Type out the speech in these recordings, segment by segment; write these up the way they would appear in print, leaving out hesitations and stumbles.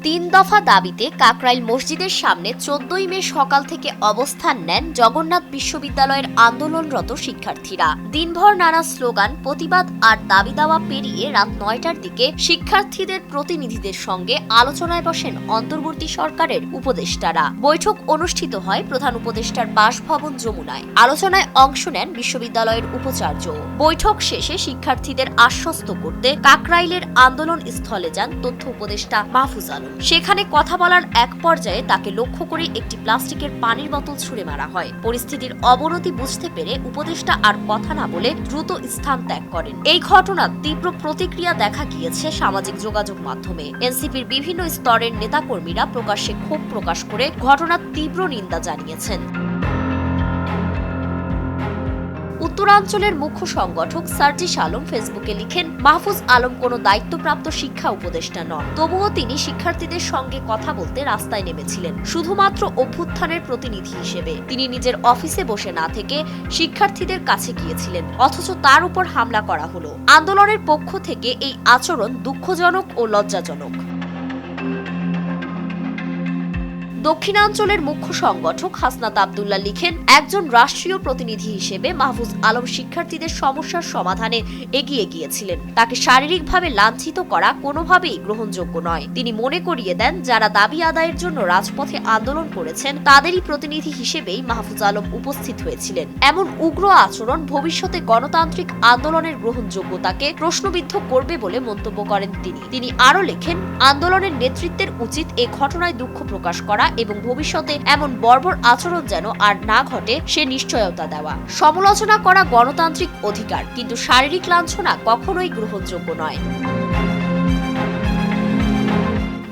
তিন দফা দাবিতে কাকরাইল মসজিদের সামনে 14 মে সকাল থেকে অবস্থান নেন জগন্নাথ বিশ্ববিদ্যালয়ের আন্দোলনরত শিক্ষার্থীরা। দিনভর নানা স্লোগান, প্রতিবাদ আর দাবি দাওয়া পেরিয়ে রাত 9টার দিকে শিক্ষার্থীদের প্রতিনিধিদের সঙ্গে আলোচনায় বসেন অন্তর্বর্তী সরকারের উপদেষ্টারা। বৈঠক অনুষ্ঠিত হয় প্রধান উপদেষ্টার বাসভবন যমুনায়। আলোচনায় অংশ নেন বিশ্ববিদ্যালয়ের উপাচার্য। বৈঠক শেষে শিক্ষার্থীদের আশ্বস্ত করতে কাকরাইলের আন্দোলন স্থলে যান তথ্য উপদেষ্টা মাহফুজ আলম। সেখানে কথা বলার এক পর্যায়ে তাকে লক্ষ্য করে একটি প্লাস্টিকের পানির বোতল ছুঁড়ে মারা হয়। পরিস্থিতির অবনতি বুঝতে পেরে উপদেষ্টা আর কথা না বলে দ্রুত স্থান ত্যাগ করেন। এই ঘটনার তীব্র প্রতিক্রিয়া দেখা গিয়েছে সামাজিক যোগাযোগ মাধ্যমে। এনসিপির বিভিন্ন স্তরের নেতাকর্মীরা প্রকাশ্যে ক্ষোভ প্রকাশ করে ঘটনার তীব্র নিন্দা জানিয়েছেন। উত্তরাঞ্চলের মুখ্য সংগঠক সার্জিস আলম ফেসবুকে লিখেন, মাহফুজ আলম কোনো দায়িত্বপ্রাপ্ত শিক্ষা উপদেষ্টা নন। তবুও তিনি শিক্ষার্থীদের সঙ্গে কথা বলতে রাস্তায় নেমেছিলেন শুধুমাত্র অভ্যুত্থানের প্রতিনিধি হিসেবে। তিনি নিজের অফিসে বসে না থেকে শিক্ষার্থীদের কাছে গিয়েছিলেন, অথচ তার উপর হামলা করা হলো। আন্দোলনের পক্ষ থেকে এই আচরণ দুঃখজনক ও লজ্জাজনক। দক্ষিণাঞ্চলের মুখ্য সংগঠক হাসনাত আব্দুল্লাহ লিখেন, একজন রাষ্ট্রীয় প্রতিনিধি হিসেবে মাহফুজ আলম শিক্ষার্থীদের সমস্যার সমাধানে এগিয়ে গিয়েছিলেন। তাকে শারীরিকভাবে লাঞ্ছিত করা কোনোভাবেই গ্রহণযোগ্য নয়। তিনি মনে করিয়ে দেন, যারা দাবি আদায়ের জন্য রাজপথে আন্দোলন করেছেন তাদেরই প্রতিনিধি হিসেবেই মাহফুজ আলম উপস্থিত হয়েছিলেন। এমন উগ্র আচরণ ভবিষ্যতে গণতান্ত্রিক আন্দোলনের গ্রহণযোগ্যতাকে প্রশ্নবিদ্ধ করবে বলে মন্তব্য করেন তিনি আরও লেখেন, আন্দোলনের নেতৃত্বের উচিত এ ঘটনায় দুঃখ প্রকাশ করা এবং ভবিষ্যতে এমন বর্বর আচরণ যেন আর না ঘটে সে নিশ্চয়তা দেওয়া। সমালোচনা করা গণতান্ত্রিক অধিকার, কিন্তু শারীরিক লাঞ্ছনা কখনোই গ্রহণযোগ্য নয়।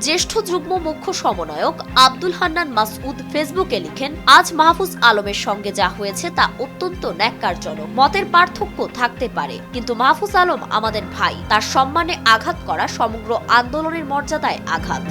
জ্যেষ্ঠ যুগ্ম মুখ্য সমন্বয়ক আব্দুল হান্নান মাসউদ ফেসবুকে লিখেন, আজ মাহফুজ আলমের সঙ্গে যা হয়েছে তা অত্যন্ত ন্যাক্কারজনক। মতের পার্থক্য থাকতে পারে, কিন্তু মাহফুজ আলম আমাদের ভাই। তার সম্মানে আঘাত করা সমগ্র আন্দোলনের মর্যাদায় আঘাত।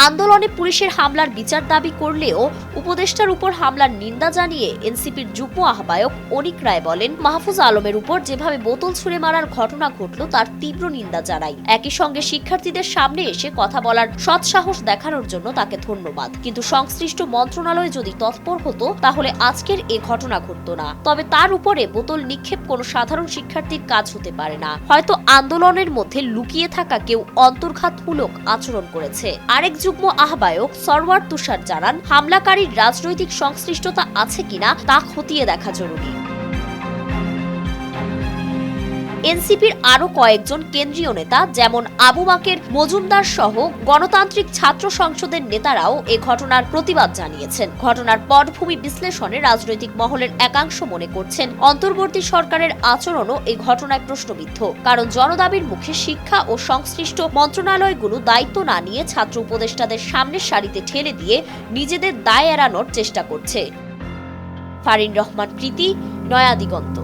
আন্দোলনে পুলিশের হামলার বিচার দাবি করলেও উপদেষ্টার উপর হামলার নিন্দা জানিয়ে এনসিপির যুগ্ম আহ্বায়ক অনিক রায় বলেন, মাহফুজ আলমের উপর যেভাবে বোতল ছুঁড়ে মারার ঘটনা ঘটল তার তীব্র নিন্দা জানাই। একই সঙ্গে শিক্ষার্থীদের সামনে এসে কথা বলার সৎসাহস দেখানোর জন্য তাকে ধন্যবাদ। কিন্তু সংশ্লিষ্ট মন্ত্রণালয় যদি তৎপর হতো তাহলে আজকের এ ঘটনা ঘটত না। তবে তার উপরে বোতল নিক্ষেপ কোনো সাধারণ শিক্ষার্থীর কাজ হতে পারে না। হয়তো আন্দোলনের মধ্যে লুকিয়ে থাকা কেউ অন্তর্ঘাতমূলক আচরণ করেছে। আরেক যুগ্ম আহ্বায়ক সরওয়ার তুষার জানান, হামলাকারীর রাজনৈতিক সংশ্লিষ্টতা আছে কিনা তা খতিয়ে দেখা জরুরি। এনসিপির আরো কয়েকজন কেন্দ্রীয় নেতা যেমন আবু বাকের মজুমদার সহ গণতান্ত্রিক ছাত্র সংসদের নেতারাও এ ঘটনার প্রতিবাদ জানিয়েছেন। ঘটনার পটভূমি বিশ্লেষণে রাজনৈতিক মহলের একাংশ মনে করছেন, অন্তর্বর্তী সরকারের আচরণও এই ঘটনায় প্রশ্নবিদ্ধ। কারণ জনদাবির মুখে শিক্ষা ও সংশ্লিষ্ট মন্ত্রণালয়গুলো দায়িত্ব না নিয়ে ছাত্র উপদেষ্টাদের সামনের সারিতে ঠেলে দিয়ে নিজেদের দায় এড়ানোর চেষ্টা করছে। ফারিন রহমান প্রীতি, নয়া দিগন্ত।